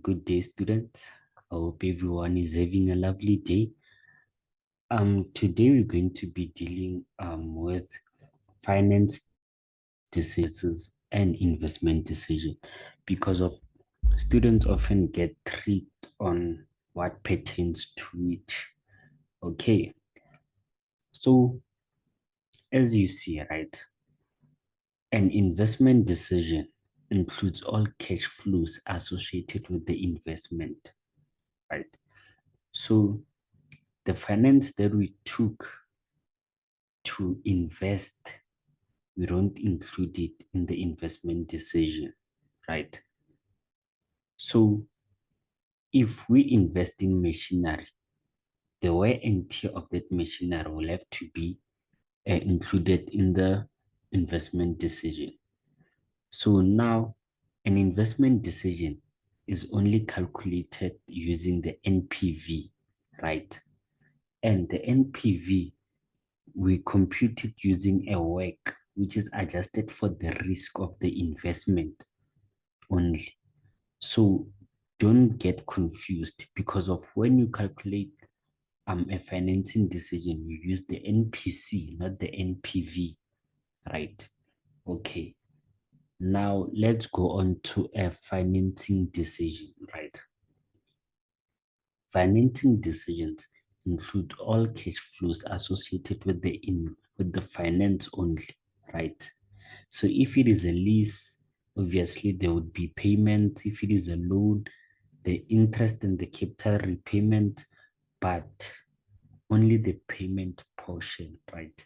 Good day, students. I hope everyone is having a lovely day. Today we're going to be dealing with finance decisions and investment decision because of students often get tricked on what pertains to which. Okay, so as you see, right, an investment decision includes all cash flows associated with the investment, right? So the finance that we took to invest, we don't include it in the investment decision, right? So if we invest in machinery, the wear and tear of that machinery will have to be included in the investment decision. So now an investment decision is only calculated using the NPV, right? And the NPV, we compute it using a WACC, which is adjusted for the risk of the investment only. So don't get confused because of when you calculate a financing decision, you use the NPC, not the NPV, right? Okay. Now let's go on to a financing decision, right? Financing decisions include all cash flows associated with the finance only, right? So if it is a lease, obviously there would be payment. If it is a loan, the interest and the capital repayment, but only the payment portion, right?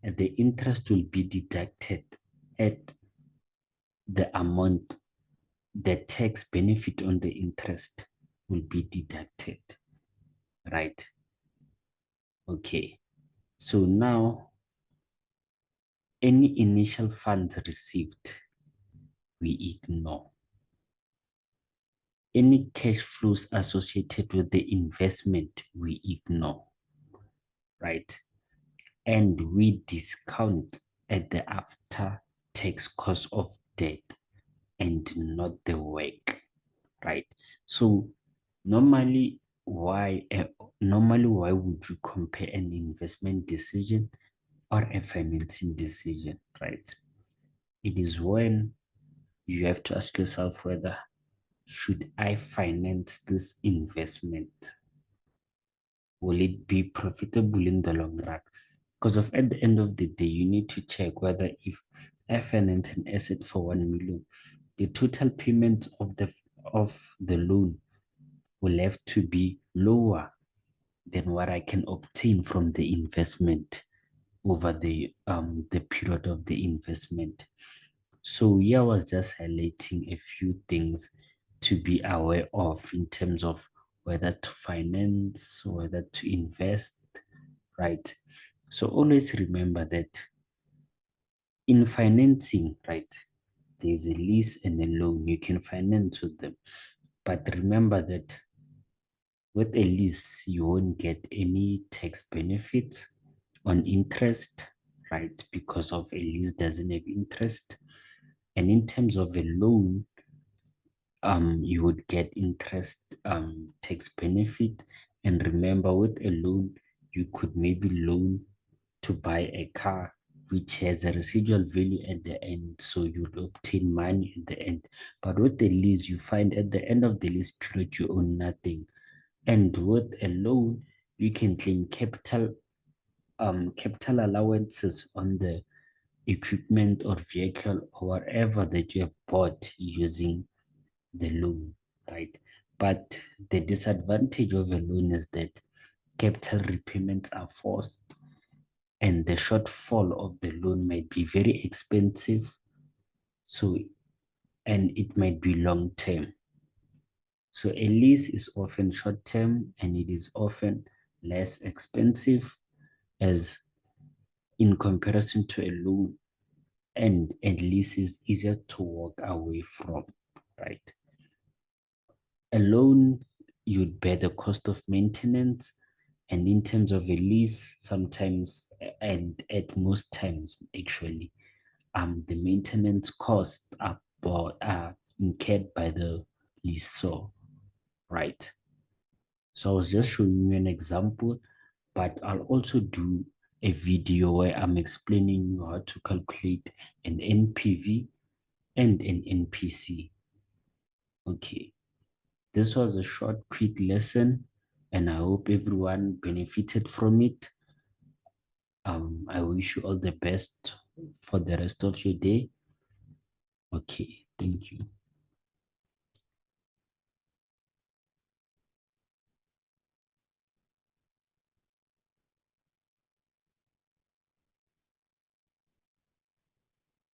And the interest will be deducted at the amount, the tax benefit on the interest will be deducted, right? Okay. So now any initial funds received, we ignore. Any cash flows associated with the investment, we ignore, right? And we discount at the after tax cost of debt and not the work, right? So normally, why would you compare an investment decision or a financing decision, right? It is when you have to ask yourself whether should I finance this investment? Will it be profitable in the long run? Because of at the end of the day, you need to check whether if I finance an asset for 1 million, the total payment of the loan will have to be lower than what I can obtain from the investment over the period of the investment. So here I was just highlighting a few things to be aware of in terms of whether to finance, whether to invest, right? So always remember that in financing, right, there's a lease and a loan. You can finance with them. But remember that with a lease, you won't get any tax benefits on interest, right? Because of a lease doesn't have interest. And in terms of a loan, you would get interest tax benefit. And remember, with a loan, you could maybe loan to buy a car which has a residual value at the end, so you'll obtain money at the end. But with the lease, you find at the end of the lease period you own nothing. And with a loan, you can claim capital allowances on the equipment or vehicle or whatever that you have bought using the loan, right? But the disadvantage of a loan is that capital repayments are forced and the shortfall of the loan might be very expensive. So, and it might be long term. So a lease is often short term and it is often less expensive as in comparison to a loan, and a lease is easier to walk away from, right? A loan, you'd bear the cost of maintenance, and in terms of a lease, sometimes and at most times actually, the maintenance costs are incurred by the lessor, right? So I was just showing you an example, but I'll also do a video where I'm explaining you how to calculate an NPV and an NPC. Okay, this was a short, quick lesson, and I hope everyone benefited from it. I wish you all the best for the rest of your day. Okay, thank you.